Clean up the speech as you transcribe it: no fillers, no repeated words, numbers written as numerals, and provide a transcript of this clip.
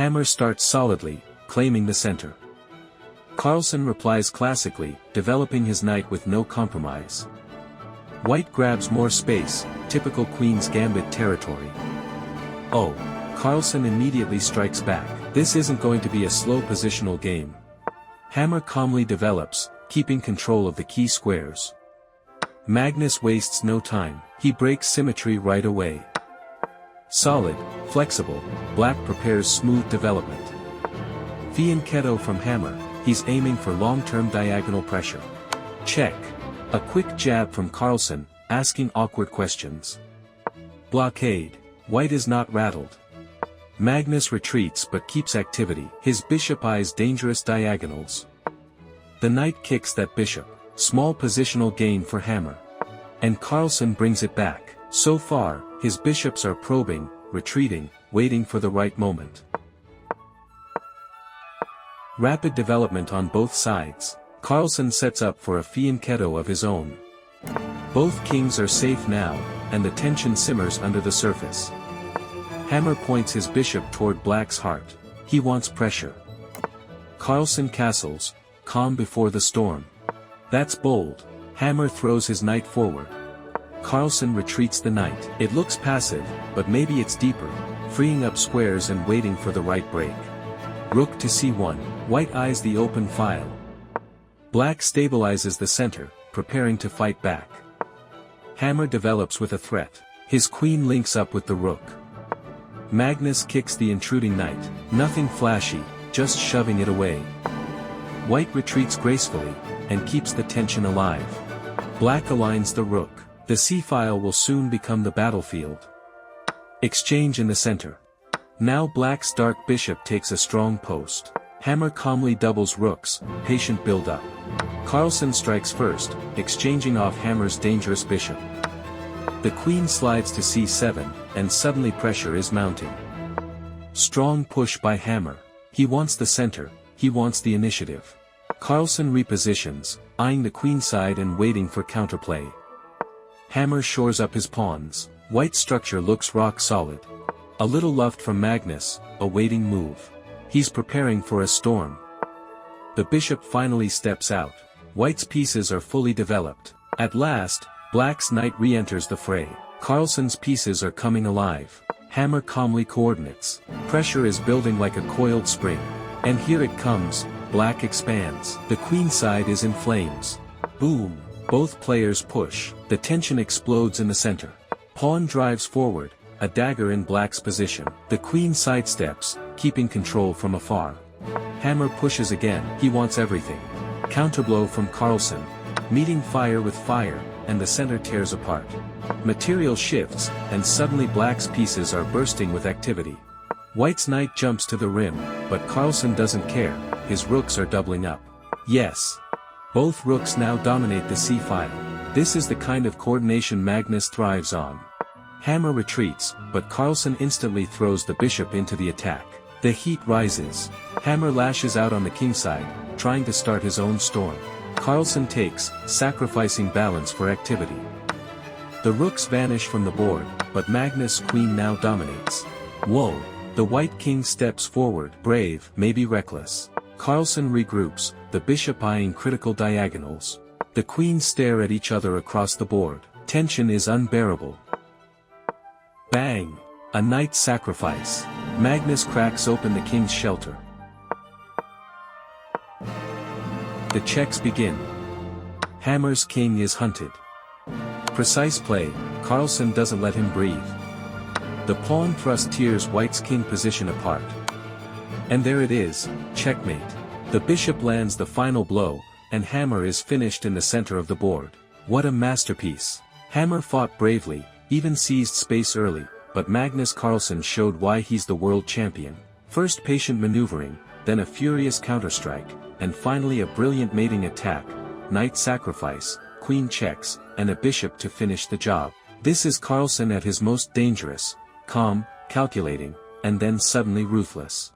Hammer starts solidly, claiming the center. Carlsen replies classically, developing his knight with no compromise. White grabs more space, typical Queen's Gambit territory. Oh, Carlsen immediately strikes back. This isn't going to be a slow positional game. Hammer calmly develops, keeping control of the key squares. Magnus wastes no time, he breaks symmetry right away. Solid, flexible, Black prepares smooth development. Fianchetto from Hammer, he's aiming for long-term diagonal pressure. Check. A quick jab from Carlsen, asking awkward questions. Blockade. White is not rattled. Magnus retreats but keeps activity. His bishop eyes dangerous diagonals. The knight kicks that bishop, small positional gain for Hammer. And Carlsen brings it back. So far, his bishops are probing, retreating, waiting for the right moment. Rapid development on both sides. Carlsen sets up for a fianchetto of his own. Both kings are safe now, and the tension simmers under the surface. Hammer points his bishop toward Black's heart. He wants pressure. Carlsen castles, calm before the storm. That's bold. Hammer throws his knight forward. Carlsen retreats the knight. It looks passive, but maybe it's deeper, freeing up squares and waiting for the right break. Rook to c1, White eyes the open file. Black stabilizes the center, preparing to fight back. Hammer develops with a threat. His queen links up with the rook. Magnus kicks the intruding knight. Nothing flashy, just shoving it away. White retreats gracefully, and keeps the tension alive. Black aligns the rook. The c-file will soon become the battlefield. Exchange in the center. Now Black's dark bishop takes a strong post. Hammer calmly doubles rooks, patient build-up. Carlsen strikes first, exchanging off Hammer's dangerous bishop. The queen slides to c7, and suddenly pressure is mounting. Strong push by Hammer. He wants the center, he wants the initiative. Carlsen repositions, eyeing the queenside and waiting for counterplay. Hammer shores up his pawns. White's structure looks rock solid. A little luft from Magnus, a waiting move. He's preparing for a storm. The bishop finally steps out. White's pieces are fully developed. At last, Black's knight re-enters the fray. Carlsen's pieces are coming alive. Hammer calmly coordinates. Pressure is building like a coiled spring. And here it comes, Black expands. The queenside is in flames. Boom. Both players push. The tension explodes in the center. Pawn drives forward, a dagger in Black's position. The queen sidesteps, keeping control from afar. Hammer pushes again. He wants everything. Counterblow from Carlsen. Meeting fire with fire, and the center tears apart. Material shifts, and suddenly Black's pieces are bursting with activity. White's knight jumps to the rim, but Carlsen doesn't care. His rooks are doubling up. Yes. Both rooks now dominate the c-file. This is the kind of coordination Magnus thrives on. Hammer retreats, but Carlsen instantly throws the bishop into the attack. The heat rises. Hammer lashes out on the kingside, trying to start his own storm. Carlsen takes, sacrificing balance for activity. The rooks vanish from the board, but Magnus' queen now dominates. Whoa! The white king steps forward, brave, maybe reckless. Carlsen regroups, the bishop eyeing critical diagonals. The queens stare at each other across the board. Tension is unbearable. Bang! A knight sacrifice. Magnus cracks open the king's shelter. The checks begin. Hammer's king is hunted. Precise play, Carlsen doesn't let him breathe. The pawn thrust tears White's king position apart. And there it is, checkmate. The bishop lands the final blow, and Hammer is finished in the center of the board. What a masterpiece. Hammer fought bravely, even seized space early, but Magnus Carlsen showed why he's the world champion. First patient maneuvering, then a furious counterstrike, and finally a brilliant mating attack, knight sacrifice, queen checks, and a bishop to finish the job. This is Carlsen at his most dangerous, calm, calculating, and then suddenly ruthless.